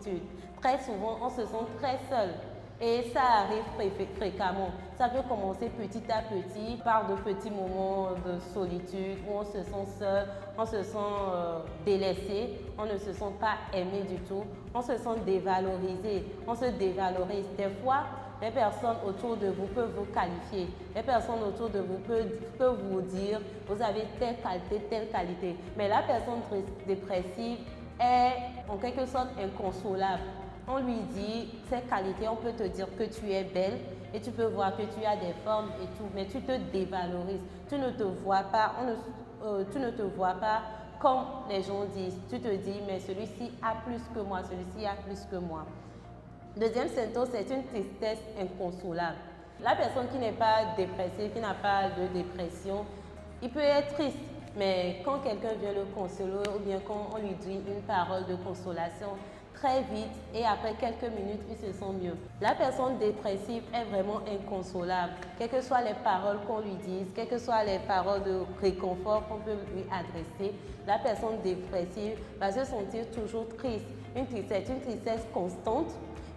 solitude. Très souvent, on se sent très seul. Et ça arrive fréquemment. Ça peut commencer petit à petit par de petits moments de solitude où on se sent seul, on se sent délaissé, on ne se sent pas aimé du tout, on se sent dévalorisé, on se dévalorise. Des fois, les personnes autour de vous peuvent vous qualifier. Les personnes autour de vous peuvent vous dire vous avez telle qualité, telle qualité. Mais la personne dépressive est en quelque sorte inconsolable. On lui dit ses qualités, on peut te dire que tu es belle et tu peux voir que tu as des formes et tout, mais tu te dévalorises. Tu ne te vois pas, tu ne te vois pas comme les gens disent. Tu te dis, mais celui-ci a plus que moi, celui-ci a plus que moi. Deuxième symptôme, c'est une tristesse inconsolable. La personne qui n'est pas dépressive, qui n'a pas de dépression, il peut être triste, mais quand quelqu'un vient le consoler ou bien quand on lui dit une parole de consolation, très vite et après quelques minutes, il se sent mieux. La personne dépressive est vraiment inconsolable. Quelles que soient les paroles qu'on lui dise, quelles que soient les paroles de réconfort qu'on peut lui adresser, la personne dépressive va se sentir toujours triste. Une tristesse constante,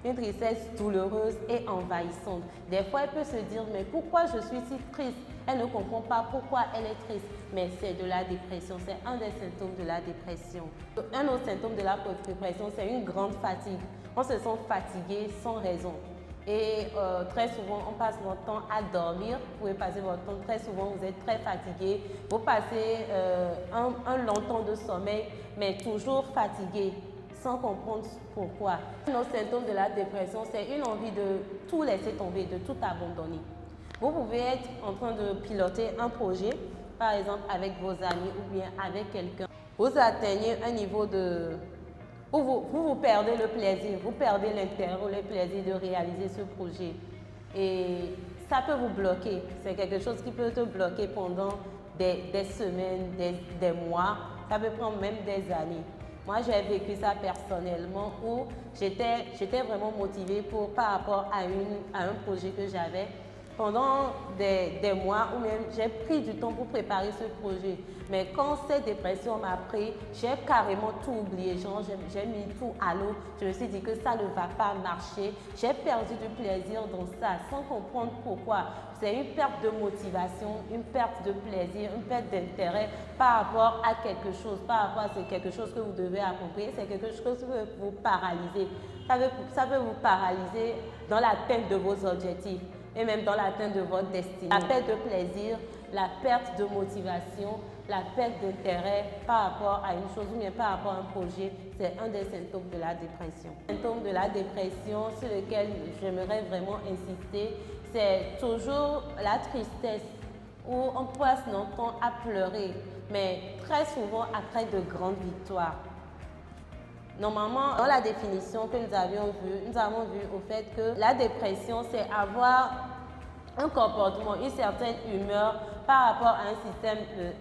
une tristesse douloureuse et envahissante. Des fois, elle peut se dire, mais pourquoi je suis si triste? Elle ne comprend pas pourquoi elle est triste, mais c'est de la dépression, c'est un des symptômes de la dépression. Un autre symptôme de la dépression, c'est une grande fatigue. On se sent fatigué sans raison. Et très souvent, on passe notre temps à dormir. Vous pouvez passer votre temps, très souvent, vous êtes très fatigué. Vous passez un long temps de sommeil, mais toujours fatigué, sans comprendre pourquoi. Un autre symptôme de la dépression, c'est une envie de tout laisser tomber, de tout abandonner. Vous pouvez être en train de piloter un projet, par exemple avec vos amis ou bien avec quelqu'un. Vous atteignez un niveau de... Vous perdez le plaisir, vous perdez l'intérêt ou le plaisir de réaliser ce projet. Et ça peut vous bloquer. C'est quelque chose qui peut te bloquer pendant des semaines, des mois. Ça peut prendre même des années. Moi, j'ai vécu ça personnellement où j'étais vraiment motivée par rapport à un projet que j'avais. Pendant des mois ou même j'ai pris du temps pour préparer ce projet. Mais quand cette dépression m'a pris, j'ai carrément tout oublié. J'ai mis tout à l'eau. Je me suis dit que ça ne va pas marcher. J'ai perdu du plaisir dans ça sans comprendre pourquoi. C'est une perte de motivation, une perte de plaisir, une perte d'intérêt par rapport à quelque chose. Par rapport à quelque chose que vous devez accomplir. C'est quelque chose qui peut vous paralyser. Ça peut vous paralyser dans l'atteinte de vos objectifs et même dans l'atteinte de votre destinée. La perte de plaisir, la perte de motivation, la perte d'intérêt par rapport à une chose ou bien par rapport à un projet, c'est un des symptômes de la dépression. Le symptôme de la dépression sur lequel j'aimerais vraiment insister, c'est toujours la tristesse où on passe notre temps à pleurer, mais très souvent après de grandes victoires. Normalement, dans la définition que nous avons vu au fait que la dépression, c'est avoir un comportement, une certaine humeur par rapport à un système,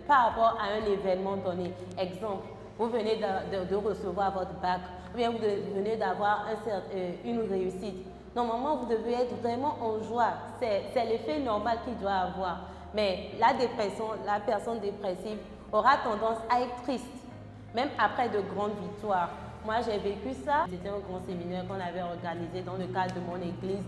par rapport à un événement donné. Exemple, vous venez de recevoir votre bac, ou bien vous venez d'avoir une réussite. Normalement, vous devez être vraiment en joie. C'est l'effet normal qu'il doit avoir. Mais la dépression, la personne dépressive aura tendance à être triste, même après de grandes victoires. Moi, j'ai vécu ça. C'était un grand séminaire qu'on avait organisé dans le cadre de mon église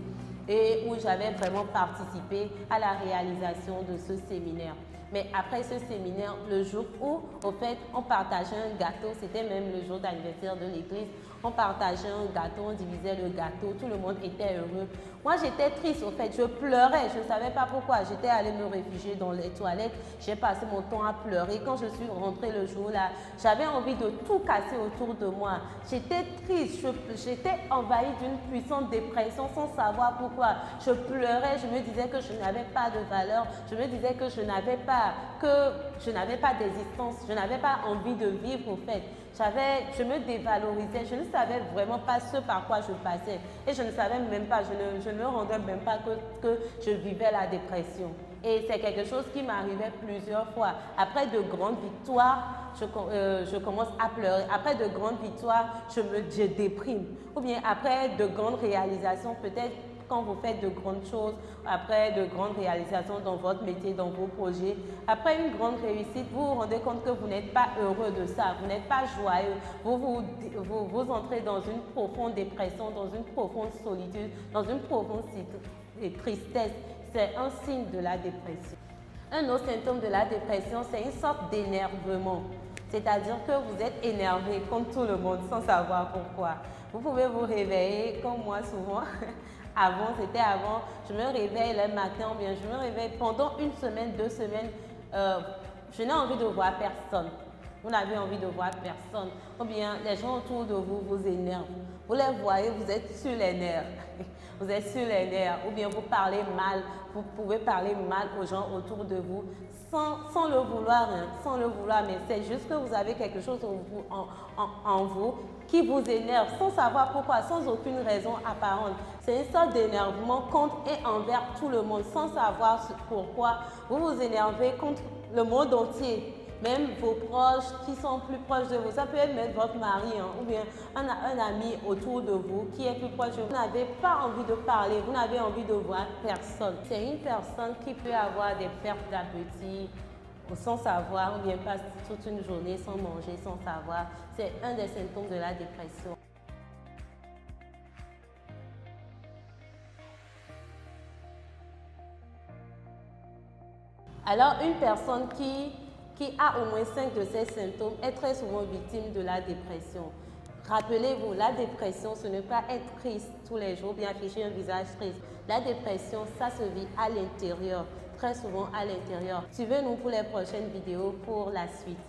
et où j'avais vraiment participé à la réalisation de ce séminaire. Mais après ce séminaire, le jour où, au fait, on partageait un gâteau, c'était même le jour d'anniversaire de l'église, on partageait un gâteau, on divisait le gâteau, tout le monde était heureux. Moi, j'étais triste, au fait, je pleurais, je ne savais pas pourquoi. J'étais allée me réfugier dans les toilettes, j'ai passé mon temps à pleurer. Quand je suis rentrée le jour-là, j'avais envie de tout casser autour de moi. J'étais triste, j'étais envahie d'une puissante dépression sans savoir pourquoi. Je pleurais, je me disais que je n'avais pas de valeur, je me disais que je n'avais pas d'existence, je n'avais pas envie de vivre au fait. Je me dévalorisais, je ne savais vraiment pas ce par quoi je passais et je ne savais même pas, je ne me rendais même pas que je vivais la dépression. Et c'est quelque chose qui m'arrivait plusieurs fois. Après de grandes victoires, je commence à pleurer. Après de grandes victoires, je déprime. Ou bien après de grandes réalisations, peut-être quand vous faites de grandes choses, après de grandes réalisations dans votre métier, dans vos projets, après une grande réussite, vous vous rendez compte que vous n'êtes pas heureux de ça, vous n'êtes pas joyeux, vous entrez dans une profonde dépression, dans une profonde solitude, dans une profonde tristesse. C'est un signe de la dépression. Un autre symptôme de la dépression, c'est une sorte d'énervement. C'est-à-dire que vous êtes énervé contre tout le monde sans savoir pourquoi. Vous pouvez vous réveiller, comme moi souvent. Avant, je me réveille le matin ou bien je me réveille pendant une semaine, 2 semaines, je n'ai envie de voir personne. Vous n'avez envie de voir personne. Ou bien les gens autour de vous vous énervent. Vous les voyez, vous êtes sur les nerfs. Vous êtes sur les nerfs. Ou bien vous parlez mal. Vous pouvez parler mal aux gens autour de vous sans le vouloir. Hein, sans le vouloir. Mais c'est juste que vous avez quelque chose en vous qui vous énerve sans savoir pourquoi, sans aucune raison apparente. C'est une sorte d'énervement contre et envers tout le monde sans savoir pourquoi. Vous vous énervez contre le monde entier. Même vos proches qui sont plus proches de vous, ça peut être même votre mari hein, ou bien un ami autour de vous qui est plus proche de vous. Vous n'avez pas envie de parler, vous n'avez envie de voir personne. C'est une personne qui peut avoir des pertes d'appétit sans savoir ou bien passe toute une journée sans manger, sans savoir. C'est un des symptômes de la dépression. Alors, une personne qui a au moins 5 de ces symptômes est très souvent victime de la dépression. Rappelez-vous, la dépression, ce n'est pas être triste tous les jours, bien afficher un visage triste. La dépression, ça se vit à l'intérieur, très souvent à l'intérieur. Suivez-nous pour les prochaines vidéos pour la suite.